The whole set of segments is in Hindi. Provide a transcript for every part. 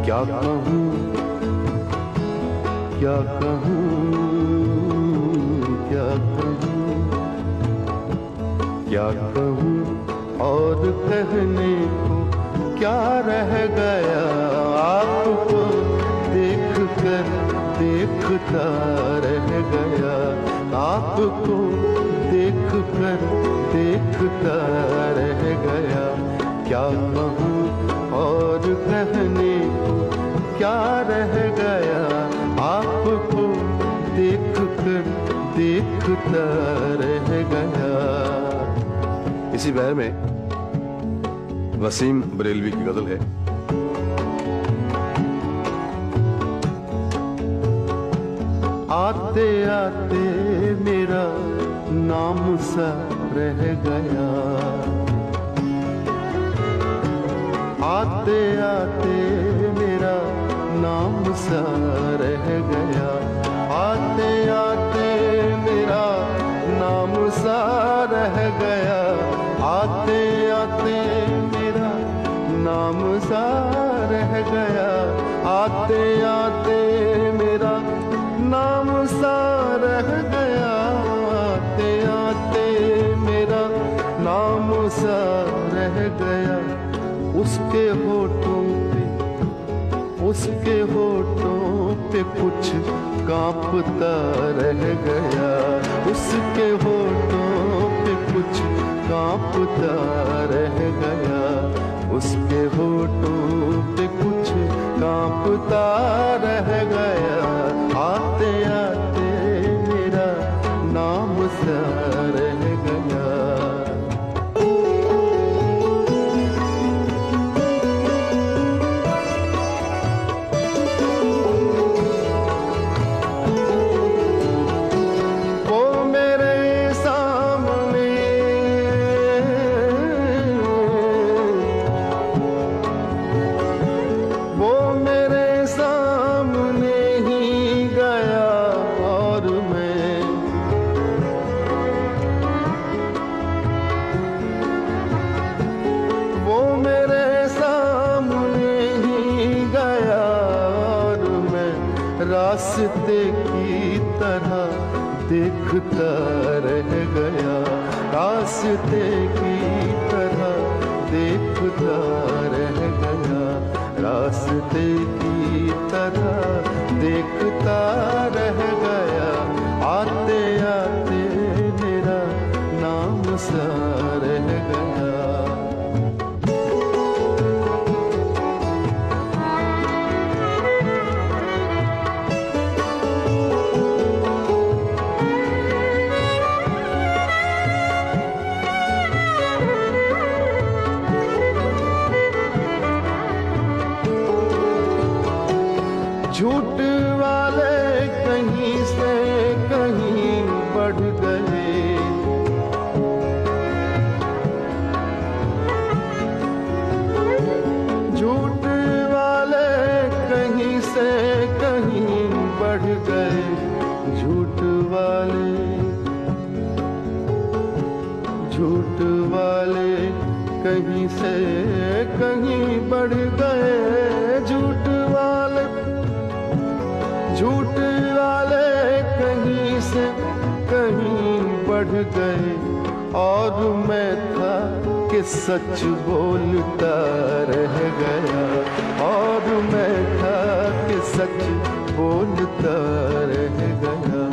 क्या कहूँ क्या कहूँ क्या कहूँ क्या कहूँ और कहने को क्या रह गया। आपको देख कर देखता रह गया। आपको देख कर देखता रह गया। क्या कहूँ और कहने को क्या रह गया। आपको देख कर देखता रह गया। इसी बहर में वसीम बरेलवी की गजल है। आते आते मेरा नाम सा रह गया। आते आते मेरा नाम सा रह गया। आते आते मेरा नाम सा रह गया। आते आते मेरा नाम सा रह गया। आते आते मेरा नाम सा रह गया। आते आते मेरा नाम सा रह गया। उसके होठों पे कुछ कांपता रह गया। उसके होठों पे कुछ कांपता रह गया। उसके होठों पे कुछ कांपता रह गया। आते आते मेरा नाम सा रह गया। रास्ते की तरह देखता रह गया। रास्ते की तरह देखता रह गया। रास्ते की तरह देखता रह गया। आते आते मेरा नाम सा रह गया। झूठ वाले कहीं से कहीं बढ़ गए। झूठ वाले कहीं से कहीं बढ़ गए। झूठ वाले कहीं से कहीं बढ़ गए। झूठ वाले कहीं से कहीं बढ़ गए। और मैं था कि सच बोलता रह गया। और मैं था कि सच बोलता रह गया।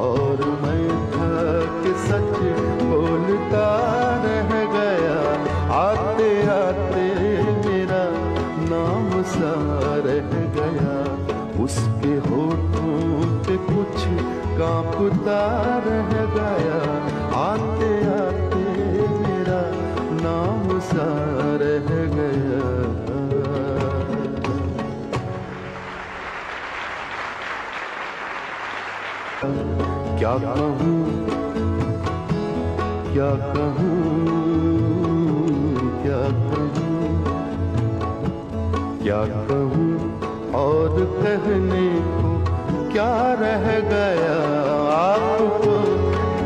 और मैं था कि सच बोलता रह गया। आते आते मेरा नाम सा रह गया। उसके होठों पे कुछ कांपता रह गया। आते आते मेरा नाम सा रह गया। क्या कहूँ क्या कहूँ क्या कहूँ क्या कहूँ और कहने को क्या रह गया। आपको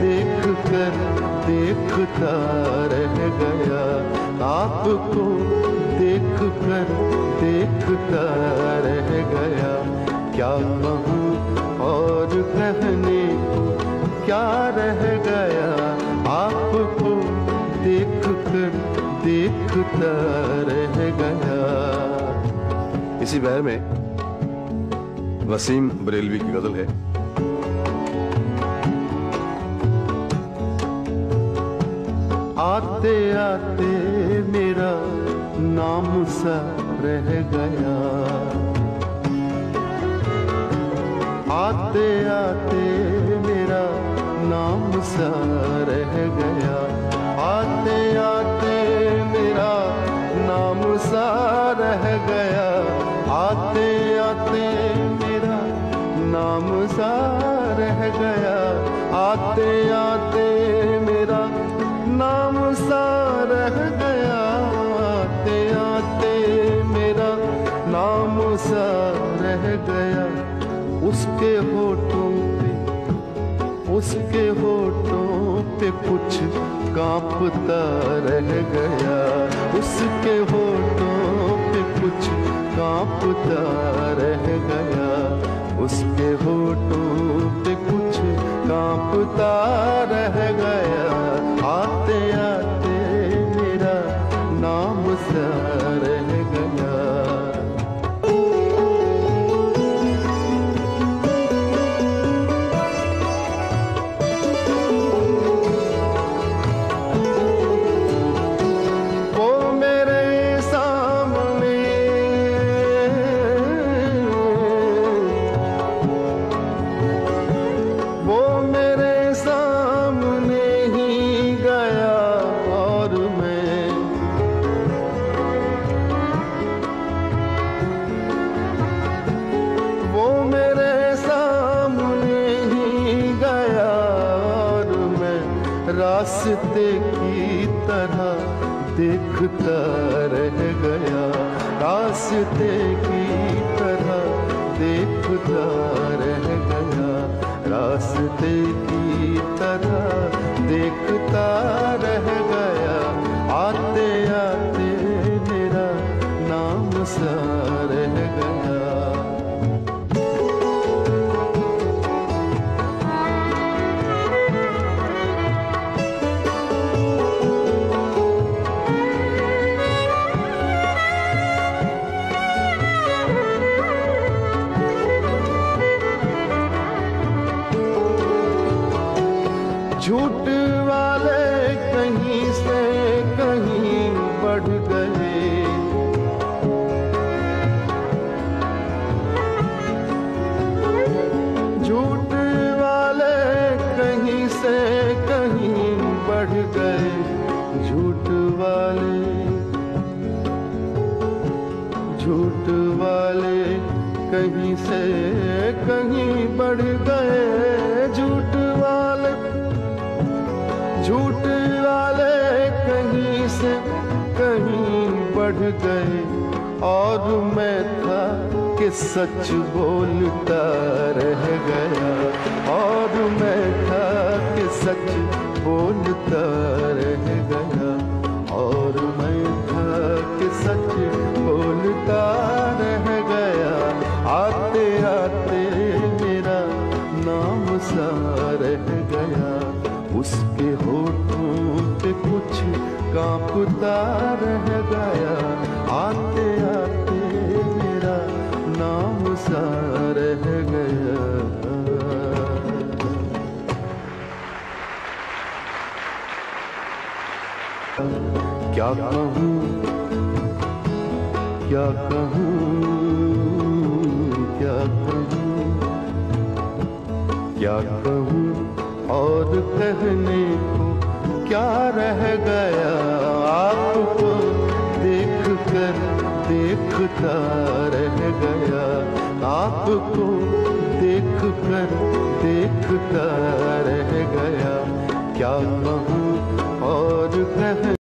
देख कर देखता रह गया। आपको देख कर देख देखता रह गया। क्या कहूँ और कहने को क्या रह गया, आपको देख कर देखता रह गया। इसी बहर में वसीम बरेलवी की गजल है। आते आते मेरा नाम सा रह गया, आते आते मेरा नाम सा रह गया, आते आते मेरा नाम सा रह गया, आते आते मेरा नाम सा रह गया, आते आते मेरा नाम सा रह गया, आते आते मेरा नाम सा रह गया। उसके होठों पे कुछ कांपता रह गया, उसके होठों पे कुछ कांपता रह गया, उसके होठों पे कुछ कांपता रह गया। आते आते मेरा नाम सा रह गया। रास्ते की तरह देखता रह गया, रास्ते की तरह देखता रह गया, रास्ते की तरह देखता रह गया। आते आते मेरा नाम सा रह गया। झूठ वाले कहीं से कहीं बढ़ गए, झूठ वाले कहीं से कहीं बढ़ गए, झूठ वाले कहीं से कहीं बढ़ गए, झूठ वाले कहीं से कहीं बढ़ गए। और मैं था कि सच बोलता रह गया, और मैं था कि सच बोलता रह गया, और मैं था कि सच बोलता रह गया। आते आते मेरा नाम सा रह गया, उसके होठों पे कुछ कांपता रह गया। आते आते मेरा नाम सा रह गया। क्या कहूँ, क्या कहूँ, क्या कहूँ, क्या कहूँ और कहने को क्या रह गया, आपको देख कर देखता रह गया, आपको देख कर देखता रह गया। क्या कहूँ और कहने